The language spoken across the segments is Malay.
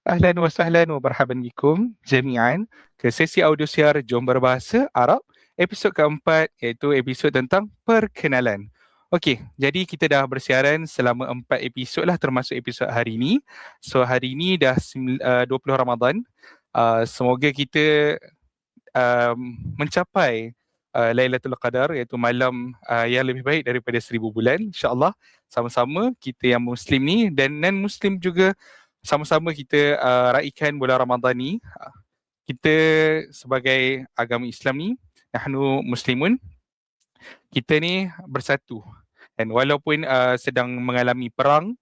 Ahlan wa sahlan wa marhaban bikum jami'an ke sesi audio siar Jom Berbahasa Arab episod keempat iaitu episod tentang perkenalan. Okey, jadi kita dah bersiaran selama 4 episod lah termasuk episod hari ini. So hari ini dah 20 Ramadan. Semoga kita mencapai Lailatul Qadar iaitu malam yang lebih baik daripada 1000 bulan insya-Allah. Sama-sama kita yang muslim ni dan non-muslim juga sama-sama kita raikan bulan Ramadan ni. Kita sebagai agama Islam ni, nahnu muslimun, kita ni bersatu. Dan walaupun sedang mengalami perang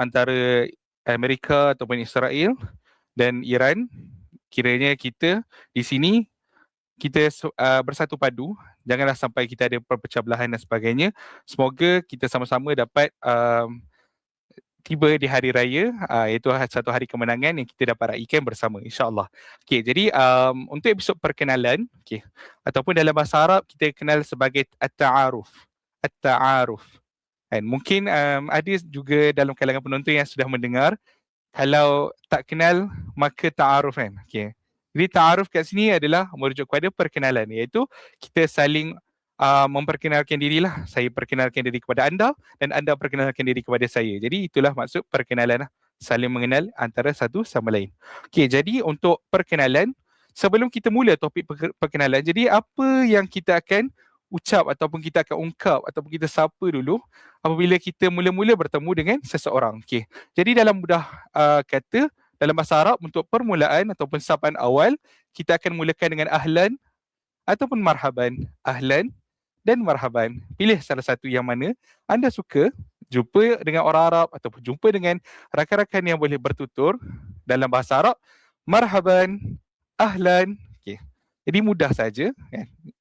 antara Amerika ataupun Israel dan Iran, kiranya kita di sini kita bersatu padu, janganlah sampai kita ada perpecah belahan dan sebagainya. Semoga kita sama-sama dapat tiba di hari raya, iaitu satu hari kemenangan yang kita dapat raikan bersama insya-Allah. Okey, jadi untuk episod perkenalan, okey, ataupun dalam bahasa Arab kita kenal sebagai at-ta'aruf. At-ta'aruf. Dan mungkin ada juga dalam kalangan penonton yang sudah mendengar, kalau tak kenal maka ta'aruf kan. Okey. Jadi ta'aruf kat sini adalah merujuk kepada perkenalan, iaitu kita saling memperkenalkan dirilah. Saya perkenalkan diri kepada anda dan anda perkenalkan diri kepada saya. Jadi itulah maksud perkenalan lah. Saling mengenal antara satu sama lain. Okey, jadi untuk perkenalan, sebelum kita mula topik perkenalan, jadi apa yang kita akan ucap ataupun kita akan ungkap ataupun kita sapa dulu apabila kita mula-mula bertemu dengan seseorang. Okey. Jadi dalam mudah kata, dalam bahasa Arab untuk permulaan ataupun sapaan awal, kita akan mulakan dengan ahlan ataupun marhaban. Ahlan dan marhaban. Pilih salah satu yang mana anda suka, jumpa dengan orang Arab ataupun jumpa dengan rakan-rakan yang boleh bertutur dalam bahasa Arab. Marhaban, ahlan. Okay. Jadi mudah saja.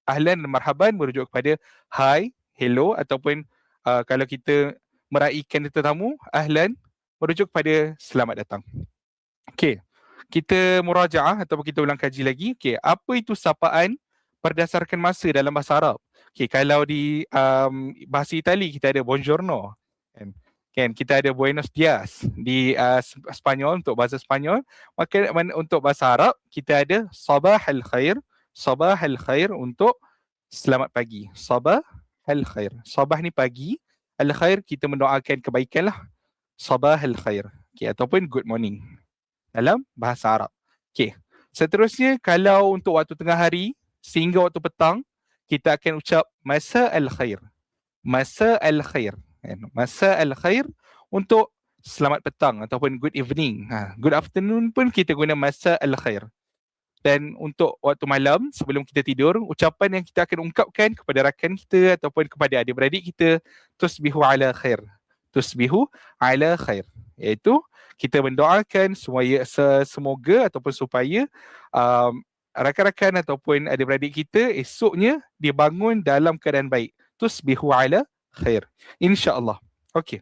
Ahlan dan marhaban merujuk kepada hi, hello, ataupun kalau kita meraihkan tetamu, ahlan merujuk kepada selamat datang. Okay. Kita murajaah ataupun kita ulang kaji lagi. Okay. Apa itu sapaan berdasarkan masa dalam bahasa Arab? Okay, kalau di bahasa Itali kita ada buongiorno, kan kita ada buenos dias di Spanyol untuk bahasa Spanyol. Maka untuk bahasa Arab kita ada sabah al khair. Sabah al khair untuk selamat pagi. Sabah al khair. Sabah ni pagi, al khair kita mendoakan kebaikan lah. Sabah al khair. Okay, ataupun good morning dalam bahasa Arab. Okay. Seterusnya kalau untuk waktu tengah hari sehingga waktu petang, kita akan ucap masa al-khair. Masa al-khair. Masa al-khair untuk selamat petang ataupun good evening. Good afternoon pun kita guna masa al-khair. Dan untuk waktu malam sebelum kita tidur, ucapan yang kita akan ungkapkan kepada rakan kita ataupun kepada adik-beradik kita, tusbihu ala khair. Tusbihu ala khair. Iaitu kita mendoakan semoga ataupun supaya rakan-rakan ataupun adik-beradik kita esoknya dia bangun dalam keadaan baik. Tusbihu ala khair. InsyaAllah. Okey.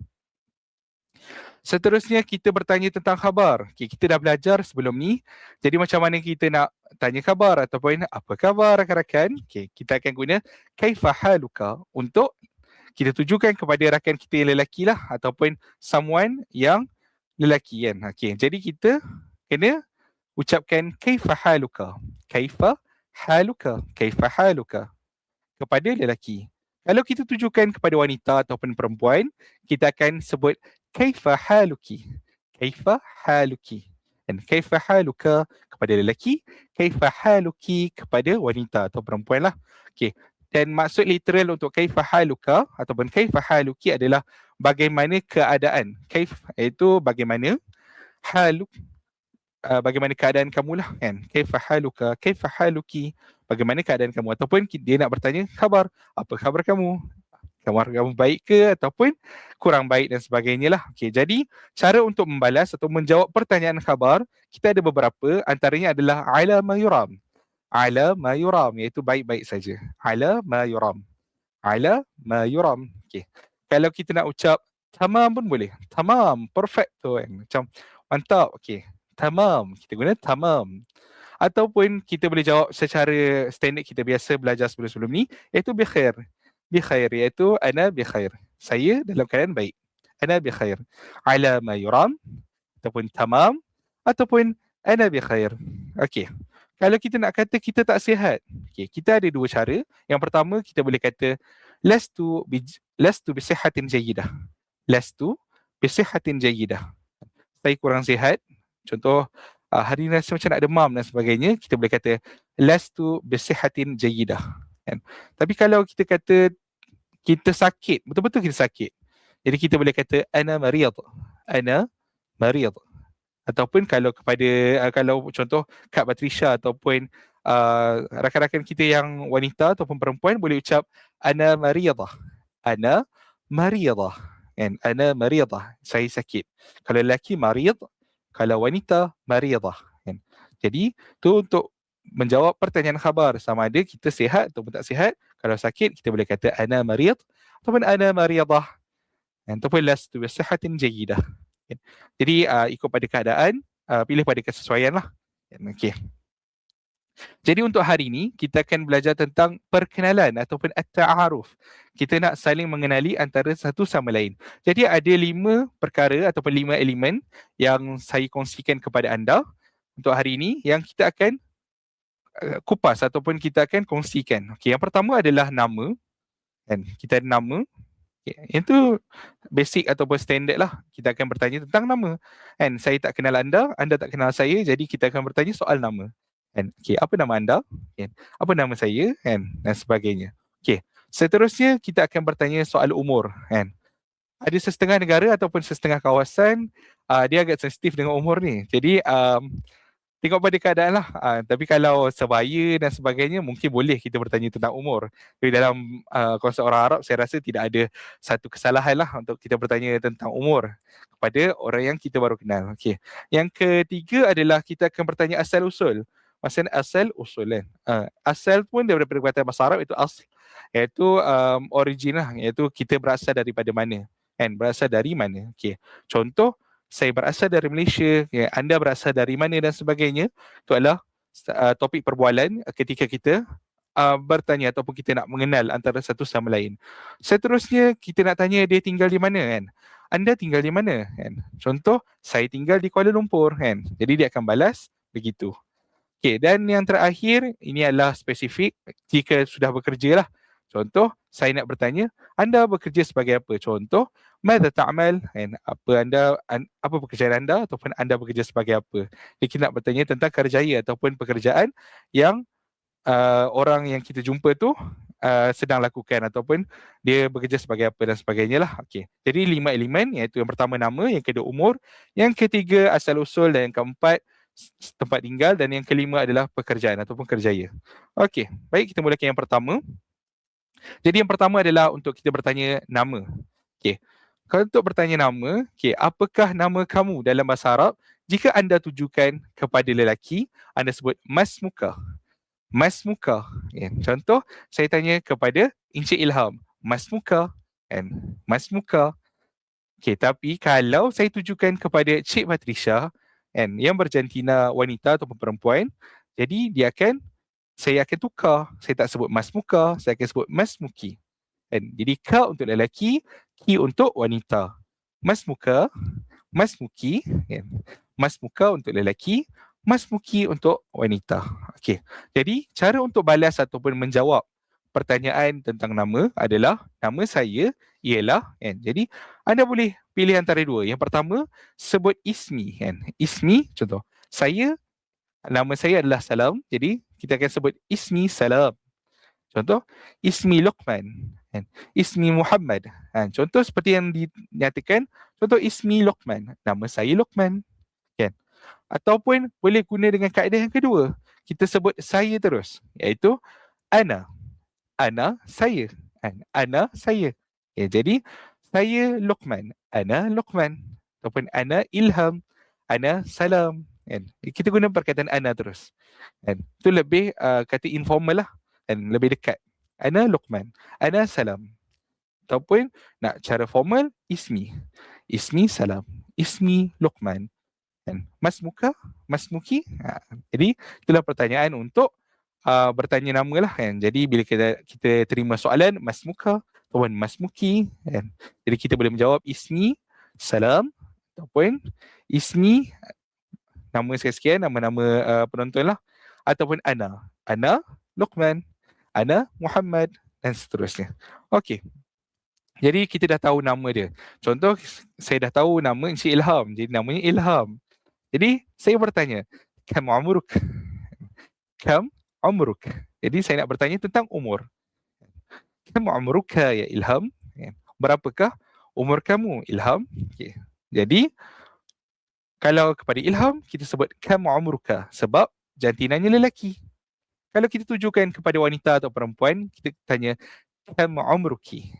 Seterusnya kita bertanya tentang khabar. Okay, kita dah belajar sebelum ni. Jadi macam mana kita nak tanya khabar ataupun apa khabar rakan-rakan? Okay, kita akan guna kaifa haluka untuk kita tujukan kepada rakan kita yang lelaki lah ataupun someone yang lelaki kan. Okay, jadi kita kena ucapkan kaifa haluka. Kaifa haluka. Kaifa haluka. Kepada lelaki. Kalau kita tujukan kepada wanita ataupun perempuan, kita akan sebut kaifa haluki. Kaifa haluki. Dan kaifa haluka kepada lelaki, kaifa haluki kepada wanita atau perempuan lah. Okay. Dan maksud literal untuk kaifa haluka ataupun kaifa haluki adalah bagaimana keadaan. Kaif iaitu bagaimana, haluk bagaimana keadaan kamu lah kan. Kaifa haluka, kaifa haluki, bagaimana keadaan kamu, ataupun dia nak bertanya khabar, apa khabar kamu, khabar kamu baik ke ataupun kurang baik dan sebagainya lah. Okay, jadi cara untuk membalas atau menjawab pertanyaan khabar kita ada beberapa, antaranya adalah ala ma yuram. Ala ma yuram iaitu baik-baik saja. Ala ma yuram. Ala ma yuram. Okay. Kalau kita nak ucap tamam pun boleh. Tamam, perfect tu kan. Macam mantap. Okay. Tamam, kita guna tamam. Ataupun kita boleh jawab secara standard kita biasa belajar sebelum-sebelum ni, iaitu bi khair. Bi khair iaitu ana bi khair. Saya dalam keadaan baik. Ana bi khair. Ala ma yuram ataupun tamam ataupun ana bi khair. Okey. Kalau kita nak kata kita tak sihat, kita ada dua cara. Yang pertama, kita boleh kata lastu bi sihhatin jayyidah. Lastu bi sihhatin jayyidah. Saya kurang sihat. Contoh, hari ni rasa macam nak demam dan sebagainya, kita boleh kata lastu bi sihhatin jayyidah. Kan? Tapi kalau kita kata kita sakit, betul-betul kita sakit, jadi kita boleh kata ana marid. Ana marid. Ataupun kalau kalau contoh Kak Patricia ataupun rakan-rakan kita yang wanita ataupun perempuan boleh ucap ana maridah. Ana maridah. Kan? Ana maridah. Saya sakit. Kalau lelaki marid, kalau wanita maridah. Kan? Jadi tu untuk menjawab pertanyaan khabar sama ada kita sihat ataupun tak sihat. Kalau sakit kita boleh kata ana marid ataupun ana maridah. Ataupun lastu bi sihhatin jayyidah. Jadi ikut pada keadaan, pilih pada kesesuaian lah. Okay. Jadi untuk hari ini, kita akan belajar tentang perkenalan ataupun at-ta'aruf. Kita nak saling mengenali antara satu sama lain. Jadi ada 5 perkara ataupun 5 elemen yang saya kongsikan kepada anda untuk hari ini yang kita akan kupas ataupun kita akan kongsikan. Okay, yang pertama adalah nama. Kan? Kita ada nama. Okay. Yang tu basic ataupun standard lah. Kita akan bertanya tentang nama. Kan? Saya tak kenal anda tak kenal saya, jadi kita akan bertanya soal nama. Kan? Okay. Apa nama anda? Kan? Apa nama saya? Kan? Dan sebagainya. Okay. Seterusnya kita akan bertanya soal umur. Kan? Ada setengah negara ataupun setengah kawasan, dia agak sensitif dengan umur ni. Jadi tengok pada keadaan lah. Tapi kalau sebaya dan sebagainya, mungkin boleh kita bertanya tentang umur. Tapi dalam konsep orang Arab, saya rasa tidak ada satu kesalahan lah untuk kita bertanya tentang umur kepada orang yang kita baru kenal. Okay. Yang ketiga adalah kita akan bertanya asal-usul. Maksudnya asal-usul kan. Asal pun daripada perkataan bahasa Arab itu asal. Iaitu origin lah. Iaitu kita berasal daripada mana. Kan? Berasal dari mana. Okay. Contoh, saya berasal dari Malaysia, ya, anda berasal dari mana dan sebagainya. Itu adalah topik perbualan ketika kita bertanya ataupun kita nak mengenal antara satu sama lain. Seterusnya kita nak tanya dia tinggal di mana kan. Anda tinggal di mana kan. Contoh, saya tinggal di Kuala Lumpur kan. Jadi dia akan balas begitu. Okay, dan yang terakhir ini adalah spesifik jika sudah bekerja lah. Contoh, saya nak bertanya, anda bekerja sebagai apa? Contoh, madza ta'mal? Apa pekerjaan anda ataupun anda bekerja sebagai apa? Jadi kita nak bertanya tentang kerjaya ataupun pekerjaan yang orang yang kita jumpa tu sedang lakukan ataupun dia bekerja sebagai apa dan sebagainya lah. Okay. Jadi 5 elemen, iaitu yang pertama nama, yang kedua umur, yang ketiga asal-usul dan yang keempat tempat tinggal dan yang kelima adalah pekerjaan ataupun kerjaya. Okey, baik kita mulakan yang pertama. Jadi yang pertama adalah untuk kita bertanya nama. Okey. Kalau untuk bertanya nama, okey, apakah nama kamu dalam bahasa Arab? Jika anda tujukan kepada lelaki, anda sebut mas muka. Mas muka. Okay. Contoh, saya tanya kepada Encik Ilham, mas muka. And mas muka. Okey, tapi kalau saya tujukan kepada Cik Patricia, yang berjantina wanita ataupun perempuan, jadi saya akan tukar. Saya tak sebut mas muka, saya akan sebut mas muki. Jadi ka untuk lelaki, ki untuk wanita. Mas muka, mas muki. Mas muka untuk lelaki, mas muki untuk wanita. Okey. Jadi cara untuk balas ataupun menjawab pertanyaan tentang nama adalah nama saya ialah. Jadi anda boleh pilih antara dua. Yang pertama, sebut ismi. Ismi, contoh. Nama saya adalah Salam. Jadi kita akan sebut ismi Salam. Contoh, ismi Luqman. Ismi Muhammad. Contoh seperti yang dinyatakan. Contoh, ismi Luqman. Nama saya Luqman. Ataupun boleh guna dengan kaedah yang kedua. Kita sebut saya terus. Iaitu ana. Ana saya. Ana saya. Jadi saya Luqman. Ana Luqman. Ataupun ana Ilham. Ana Salam. Kita guna perkataan ana terus. Itu lebih kata informal lah. Lebih dekat. Ana Luqman. Ana Salam. Ataupun nak cara formal, ismi. Ismi Salam. Ismi Luqman. Mas muka, mas muki. Jadi itulah pertanyaan untuk bertanya nama lah kan. Jadi bila kita terima soalan mas muka ataupun mas muki kan. Jadi kita boleh menjawab ismi Salam ataupun ismi nama sekian-sekian, nama-nama penonton lah. Ataupun Ana Luqman, Ana Muhammad dan seterusnya. Okey. Jadi kita dah tahu nama dia. Contoh, saya dah tahu nama Encik Ilham. Jadi namanya Ilham. Jadi saya bertanya, Kam umruk? Kam umruk? Jadi saya nak bertanya tentang umur. Kam umruka ya Ilham? Berapakah umur kamu Ilham? Okay. Jadi kalau kepada Ilham kita sebut kam umruka sebab jantinanya lelaki. Kalau kita tujukan kepada wanita atau perempuan, kita tanya kam umruki?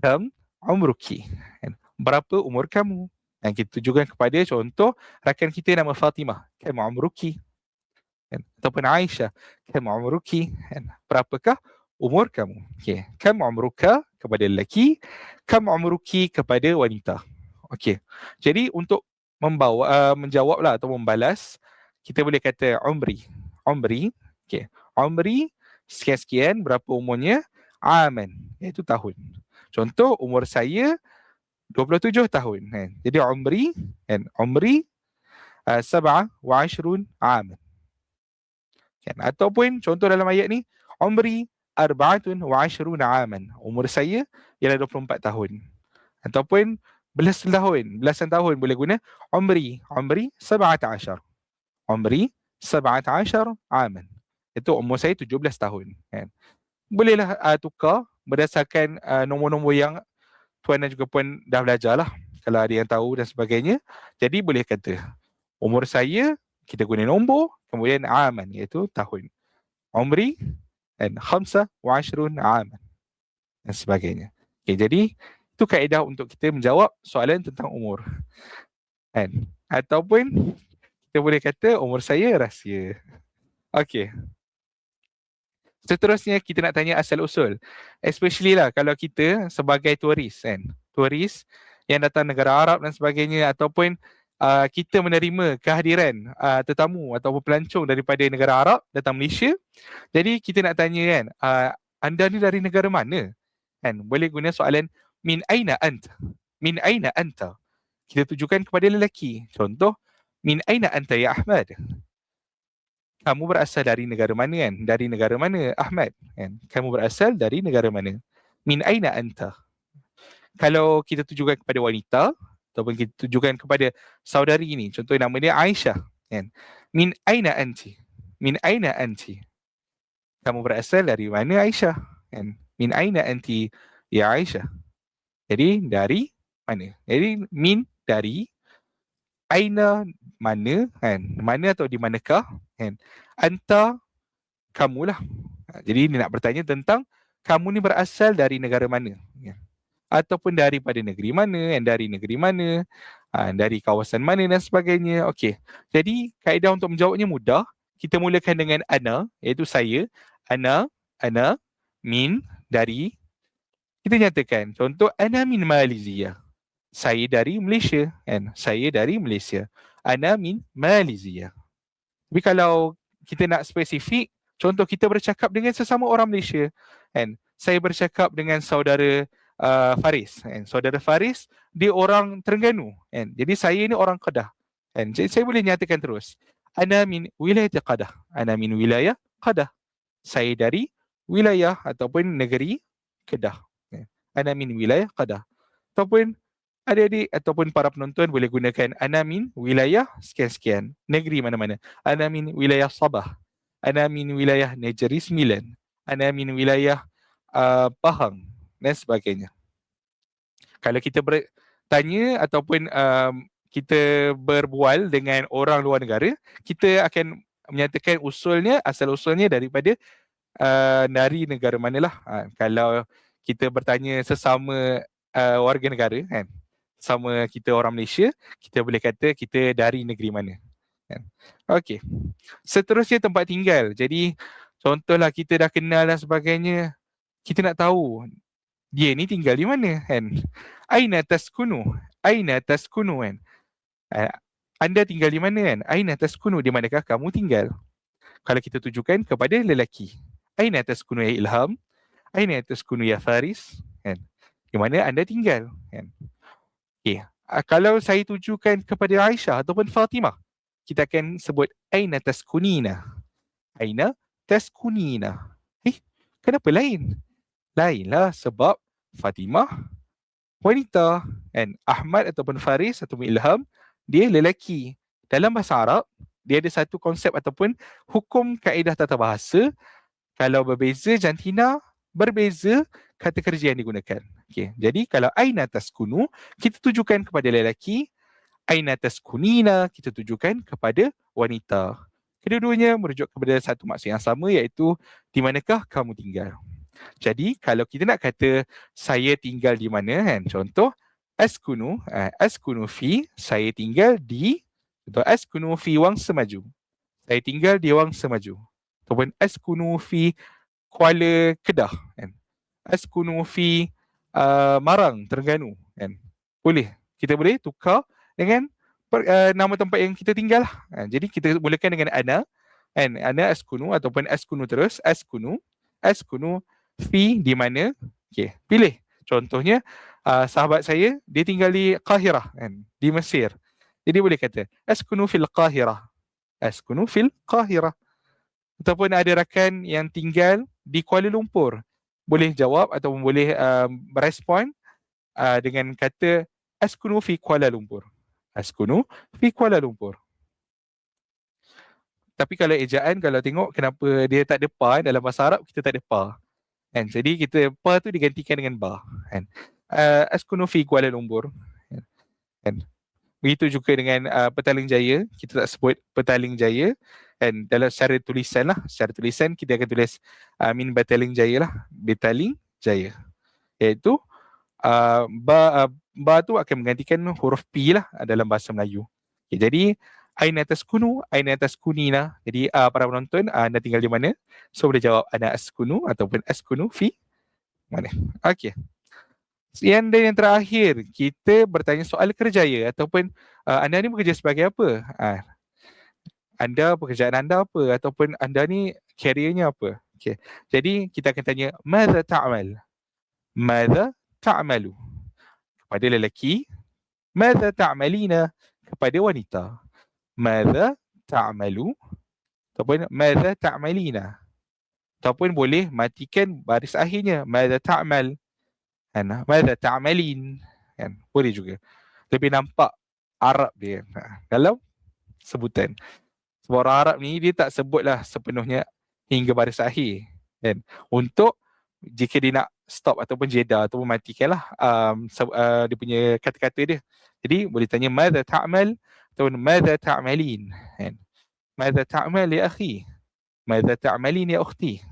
Kam umruki? Berapa umur kamu? Dan kita tujukan kepada contoh rakan kita nama Fatimah, kam umruki? Ataupun Aisyah, kam umruki? Berapakah umur kamu? Okey, kam umruka kepada lelaki, kam umruki kepada wanita. Okey. Jadi untuk menjawablah atau membalas, kita boleh kata umri. Okey. Umri sekian-sekian, berapa umurnya? Aman, iaitu tahun. Contoh umur saya 27 tahun. Jadi umri 27 aman. Ataupun contoh dalam ayat ni, umri 24 aman. Umur saya ialah 24 tahun. Ataupun belasan tahun boleh guna umri 17. Umri 17 aman. Itu umur saya 17 tahun. Bolehlah tukar berdasarkan nombor-nombor yang tuan dan juga puan dah belajar lah. Kalau ada yang tahu dan sebagainya. Jadi boleh kata umur saya, kita guna nombor, kemudian aman, iaitu tahun. Umri 25 aman dan sebagainya. Okay, jadi itu kaedah untuk kita menjawab soalan tentang umur. Ataupun kita boleh kata umur saya rahsia. Okey. Seterusnya kita nak tanya asal usul. Especially lah kalau kita sebagai turis turis yang datang negara Arab dan sebagainya, ataupun kita menerima kehadiran tetamu ataupun pelancong daripada negara Arab datang Malaysia. Jadi kita nak tanya anda ni dari negara mana? Boleh guna soalan min aina anta? Min aina anta? Kita tujukan kepada lelaki. Contoh, min aina anta ya Ahmad? Kamu berasal dari negara mana Dari negara mana Ahmad? Kamu berasal dari negara mana? Min aina anta? Kalau kita tujukan kepada wanita ataupun kita tujukan kepada saudari ini, contoh nama dia Aisyah, min aina anti? Min aina anti? Kamu berasal dari mana Aisyah? Min aina anti ya Aisyah? Jadi dari mana? Jadi min dari, aina mana, mana atau di manakah, anta kamulah. Jadi dia nak bertanya tentang kamu ni berasal dari negara mana, ataupun daripada negeri mana, dari negeri mana, dari kawasan mana dan sebagainya. Okey. Jadi kaedah untuk menjawabnya mudah. Kita mulakan dengan ana, iaitu saya. Ana min dari. Kita nyatakan contoh ana min Malaysia. Saya dari Malaysia, saya dari Malaysia. Ana min Malaysia. Tapi kalau kita nak spesifik, contoh kita bercakap dengan sesama orang Malaysia, saya bercakap dengan saudara Faris. Saudara Faris, dia orang Terengganu. Jadi saya ni orang Kedah. Jadi saya boleh nyatakan terus. Ana min wilayah Kedah. Ana min wilayah Kedah. Saya dari wilayah ataupun negeri Kedah. Ana min wilayah Kedah. Ataupun adik-adik ataupun para penonton boleh gunakan ana min wilayah sekian-sekian, negeri mana-mana. Ana min wilayah Sabah. Ana min wilayah Negeri Sembilan. Ana min wilayah Pahang dan sebagainya. Kalau kita bertanya ataupun kita berbual dengan orang luar negara, kita akan menyatakan usulnya, asal usulnya daripada dari negara manalah. Kalau kita bertanya sesama warga negara, sama kita orang Malaysia, kita boleh kata kita dari negeri mana. Okey. Seterusnya tempat tinggal. Jadi contohlah kita dah kenal dan sebagainya, kita nak tahu dia ni tinggal di mana, Aina taskunu? Aina taskunu, anda tinggal di mana, Aina taskunu? Di manakah kamu tinggal? Kalau kita tujukan kepada lelaki, Aina taskunu ya Ilham? Aina taskunu ya Faris? Di mana anda tinggal? Okay. Kalau saya tujukan kepada Aisyah ataupun Fatimah, kita akan sebut aina taskunina. Aina taskunina. Kenapa lain? Lainlah sebab Fatimah wanita and Ahmad ataupun Faris ataupun Ilham dia lelaki. Dalam bahasa Arab dia ada satu konsep ataupun hukum kaedah tata bahasa. Kalau berbeza jantina, berbeza kata kerja yang digunakan. Okay. Jadi kalau aina taskunu kita tujukan kepada lelaki, aina taskunina kita tujukan kepada wanita. Kedua-duanya merujuk kepada satu maksud yang sama, iaitu di manakah kamu tinggal. Jadi kalau kita nak kata saya tinggal di mana kan, contoh askunu fi, saya tinggal di, contoh askunu fi Wangsa Maju, saya tinggal di Wangsa Maju. Ataupun askunu fi Kuala Kedah kan, askunu fi Marang Terengganu kan. Boleh, kita boleh tukar dengan nama tempat yang kita tinggal lah. Jadi kita mulakan dengan ana kan, ana askunu ataupun askunu terus askunu fi di mana. Okey, pilih. Contohnya sahabat saya dia tinggal di Qahirah kan, di Mesir. Jadi boleh kata askunu fil Qahirah. Askunu fil Qahirah. Ataupun ada rakan yang tinggal di Kuala Lumpur. Boleh jawab ataupun boleh merespon dengan kata askunu fi Kuala Lumpur. Askunu fi Kuala Lumpur. Tapi kalau ejaan, kalau tengok kenapa dia tak ada pa, dalam bahasa Arab kita tak ada pa. Kan? Jadi kita pa tu digantikan dengan ba. Kan? Askunu fi Kuala Lumpur. Kan? Begitu juga dengan Petaling Jaya, kita tak sebut Petaling Jaya. Dan dalam secara tulisan lah, secara tulisan kita akan tulis min Bataling Jaya lah, Betaling Jaya. Iaitu ba tu akan menggantikan huruf P lah dalam bahasa Melayu. Okay, jadi aina taskunu, aina taskunina. Jadi para penonton, anda tinggal di mana? So boleh jawab ana askunu ataupun askunu fi mana. Okey. Dan yang terakhir, kita bertanya soal kerjaya ataupun anda ni bekerja sebagai apa? Anda, pekerjaan anda apa? Ataupun anda ni careernya apa? Okay. Jadi kita akan tanya madza ta'mal? Madza ta'malu? Kepada lelaki. Madza ta'malina? Kepada wanita. Madza ta'malu? Ataupun madza ta'malina? Ataupun boleh matikan baris akhirnya. Madza ta'mal? Madza ta'malin? Kan? Boleh juga. Lebih nampak Arab dia dalam sebutan. Sebab orang Arab ni dia tak sebutlah sepenuhnya hingga baris akhir kan. Untuk jika dia nak stop ataupun jeda ataupun matikanlah dia punya kata-kata dia. Jadi boleh tanya madza ta'mal ataupun madza ta'malin kan. Madza ta'mal ya akhi? Madza ta'malin ya ukhti?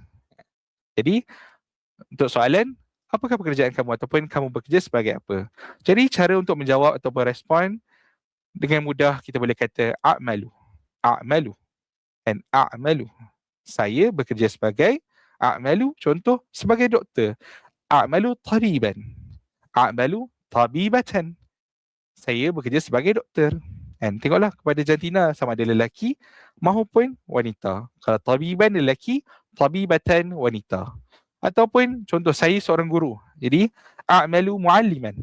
Jadi untuk soalan, apakah pekerjaan kamu ataupun kamu bekerja sebagai apa? Jadi cara untuk menjawab ataupun respon dengan mudah kita boleh kata a'malu. A'malu and a'malu. Saya bekerja sebagai a'malu, contoh sebagai doktor. A'malu tabiban. A'malu tabibatan. Saya bekerja sebagai doktor. And tengoklah kepada jantina sama ada lelaki maupun wanita. Kalau tabiban lelaki, tabibatan wanita. Ataupun contoh saya seorang guru. Jadi a'malu mualliman.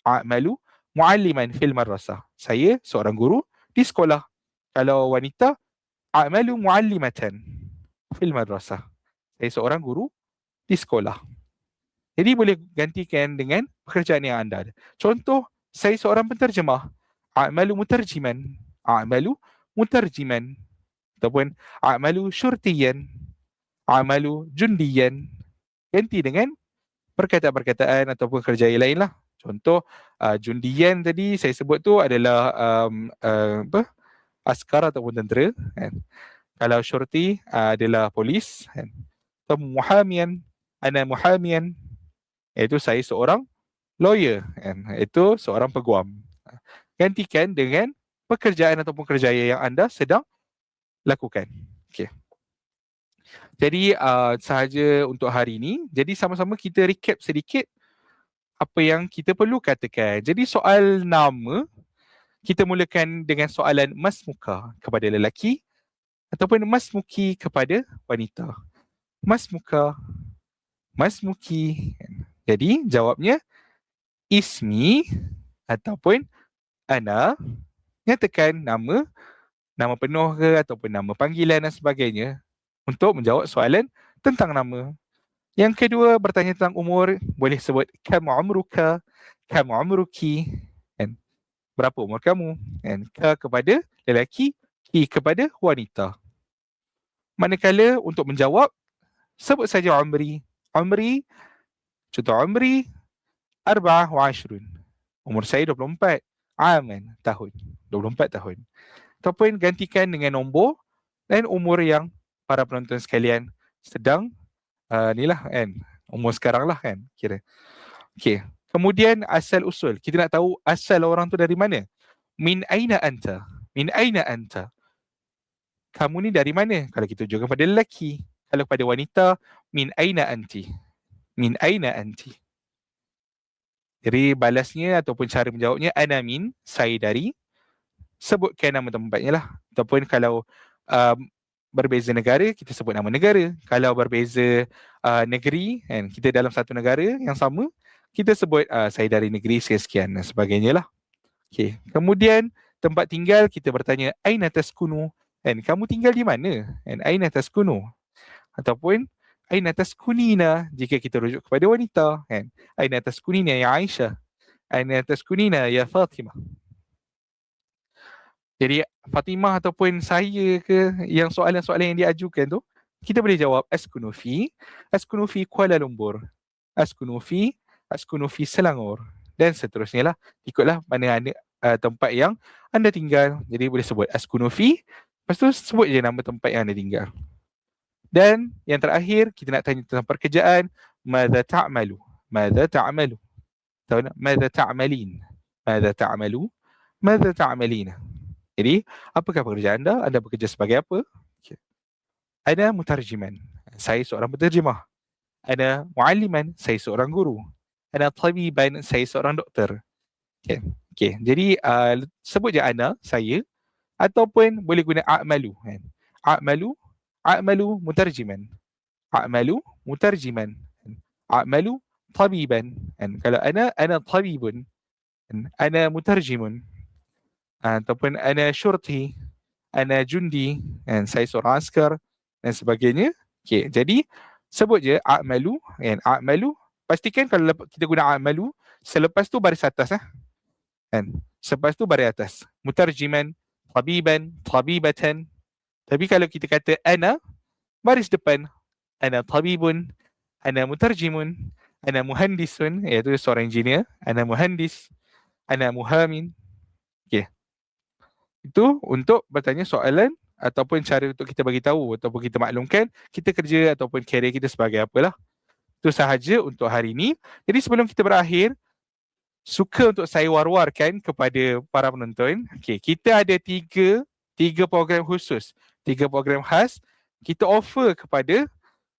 A'malu mualliman fil madrasah. Saya seorang guru di sekolah. Kalau wanita, a'malu muallimatan fil madrasah. Saya seorang guru di sekolah. Jadi boleh gantikan dengan pekerjaan yang anda ada. Contoh, saya seorang penterjemah. A'malu mutarjiman. A'malu mutarjiman. Ataupun a'malu syurtiyan. A'malu jundiyan. Ganti dengan perkataan-perkataan ataupun kerja yang lain lah. Contoh, jundiyan tadi saya sebut tu adalah askar ataupun tentera kan. Kalau syurti adalah polis kan. Atau muhamian, ana muhamian, iaitu saya seorang lawyer kan. Itu seorang peguam. Gantikan dengan pekerjaan ataupun kerjaya yang anda sedang lakukan. Okey. Jadi sahaja untuk hari ini. Jadi sama-sama kita recap sedikit apa yang kita perlu katakan. Jadi soal nama kita mulakan dengan soalan masmuka kepada lelaki ataupun masmuki kepada wanita. Masmuka, masmuki. Jadi jawabnya ismi ataupun ana, nyatakan nama nama penuh ke ataupun nama panggilan dan sebagainya untuk menjawab soalan tentang nama. Yang kedua, bertanya tentang umur, boleh sebut kam umruka, kam umruki, kan? Berapa umur kamu? Kan? Ka kepada lelaki, ki kepada wanita. Manakala untuk menjawab, sebut saja umri. Umri, contoh umri, 24. Umur saya 24. Aman, tahun. 24 tahun. Ataupun gantikan dengan nombor dan umur yang para penonton sekalian sedang ni lah kan. Umur sekarang lah kan kira. Okay. Kemudian asal usul. Kita nak tahu asal orang tu dari mana. Min aina anta? Min aina anta? Kamu ni dari mana? Kalau kita tujukan pada lelaki. Kalau pada wanita, min aina anti? Min aina anti? Jadi balasnya ataupun cara menjawabnya, ana min, saya dari. Sebutkan nama tempatnya lah. Ataupun kalau berbeza negara, kita sebut nama negara. Kalau berbeza negeri, kan, kita dalam satu negara yang sama, kita sebut saya dari negeri sekian dan sebagainya lah. Okay. Kemudian tempat tinggal, kita bertanya aina taskunu, kan, kamu tinggal di mana? Kan, aina taskunu. Ataupun aina taskunina jika kita rujuk kepada wanita, kan, aina taskunina ya Aisyah, aina taskunina ya Fatimah. Jadi Fatimah ataupun saya ke, yang soalan-soalan yang diajukan tu, kita boleh jawab askunu fi Kuala Lumpur, askunu fi Selangor dan seterusnya lah. Ikutlah mana tempat yang anda tinggal. Jadi boleh sebut askunu fi, lepas tu sebut je nama tempat yang anda tinggal. Dan yang terakhir, kita nak tanya tentang pekerjaan. Madza ta'malu? Madza ta'malu? Tahu tak? Madza ta'malin? Madza ta'malu? Madza ta'malina? Jadi, apakah pekerjaan anda? Anda bekerja sebagai apa? Okay. Ana mutarjiman. Saya seorang penterjemah. Ana mualliman. Saya seorang guru. Ana tabiban. Saya seorang doktor. Okay. Okay. Jadi, sebut je ana, saya. Ataupun boleh guna a'malu. Kan? A'malu mutarjiman. A'malu mutarjiman. A'malu tabiban. Kan? Kalau ana tabibun. Kan? Ana mutarjimun. Ataupun ana syurti, ana jundi, dan saya seorang askar dan sebagainya. Okay, jadi sebut je a'malu, kan? A'malu, pastikan kalau kita guna a'malu, selepas tu baris atas kan? Selepas tu baris atas. Mutarjiman, tabiban, tabibatan. Tapi kalau kita kata ana, baris depan, ana tabibun, ana mutarjimun, ana muhandisun, iaitu seorang engineer, ana muhandis, ana muhamin. Okay. Itu untuk bertanya soalan ataupun cara untuk kita bagi tahu ataupun kita maklumkan kita kerja ataupun kerjaya kita sebagai apalah. Itu sahaja untuk hari ini. Jadi sebelum kita berakhir, suka untuk saya war-warkan kepada para penonton. Okay, kita ada tiga program khusus, 3 program khas kita offer kepada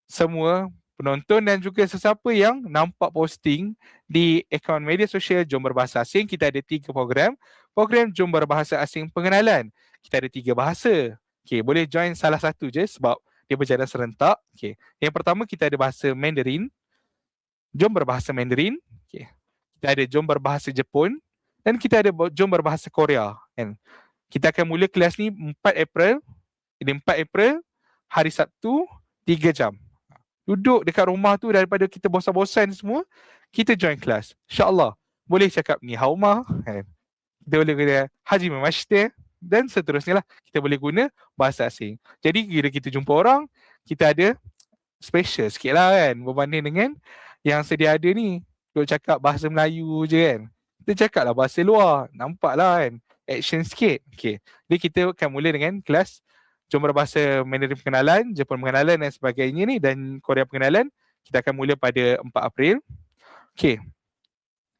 semua penonton dan juga sesiapa yang nampak posting di akaun media sosial Jom Berbahasa Asing. Kita ada 3 program. Program Jom Berbahasa Asing Pengenalan. Kita ada 3 bahasa. Okay, boleh join salah satu je sebab dia berjalan serentak. Okay. Yang pertama kita ada bahasa Mandarin. Jom Berbahasa Mandarin. Okay. Kita ada Jom Berbahasa Jepun. Dan kita ada Jom Berbahasa Korea. Kan? Kita akan mula kelas ni 4 April. Jadi 4 April, hari Sabtu, 3 jam. Duduk dekat rumah tu daripada kita bosan-bosan semua, kita join kelas. InsyaAllah. Boleh cakap ni hauma, kan? Kita boleh guna haji memashte dan seterusnya lah. Kita boleh guna bahasa asing. Jadi bila kita jumpa orang, kita ada special sikit lah kan, berbanding dengan yang sedia ada ni. Duk cakap bahasa Melayu je kan. Kita cakap lah bahasa luar. Nampak lah kan. Action sikit. Okay. Jadi kita akan mula dengan kelas Jom Berbahasa Mandarin Pengenalan, Jepun Pengenalan dan sebagainya ni, dan Korea Pengenalan. Kita akan mula pada 4 April. Okay.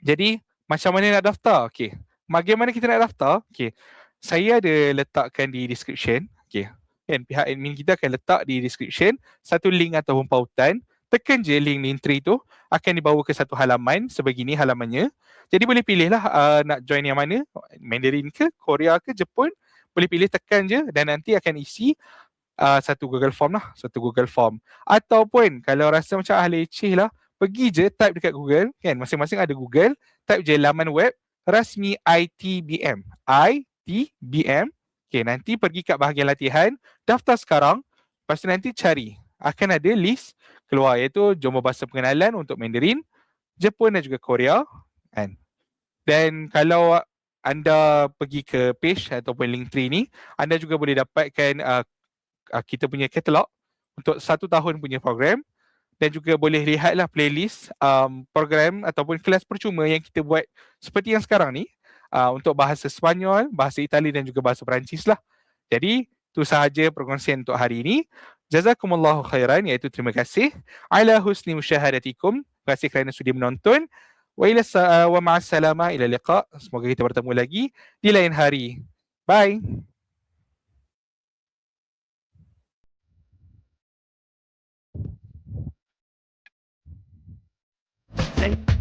Jadi, macam mana nak daftar? Okay. Bagaimana kita nak daftar? Okay. Saya ada letakkan di description. Okay. Dan pihak admin kita akan letak di description satu link ataupun pautan. Tekan je link tree tu, akan dibawa ke satu halaman sebegini halamannya. Jadi boleh pilih lah nak join yang mana, Mandarin ke, Korea ke, Jepun. Boleh pilih, tekan je dan nanti akan isi satu Google Form lah, satu Google Form. Ataupun kalau rasa macam leceh lah, pergi je type dekat Google, kan, masing-masing ada Google, type je laman web rasmi ITBM, ITBM, Okay, nanti pergi kat bahagian latihan, daftar sekarang, lepas tu nanti cari. Akan ada list keluar iaitu jumpa bahasa pengenalan untuk Mandarin, Jepun dan juga Korea. Kan? Dan kalau anda pergi ke page ataupun Linktree ni, anda juga boleh dapatkan kita punya katalog untuk 1 tahun punya program dan juga boleh lihatlah playlist program ataupun kelas percuma yang kita buat seperti yang sekarang ni untuk bahasa Sepanyol, bahasa Itali dan juga bahasa Perancis lah. Jadi itu sahaja perkongsian untuk hari ini. Jazakumullahu khairan, iaitu terima kasih ala husni musyahadatikum. Terima kasih kerana sudi menonton. Wa ma'assalamah ila liqa. Semoga kita bertemu lagi di lain hari. Bye. Thank you.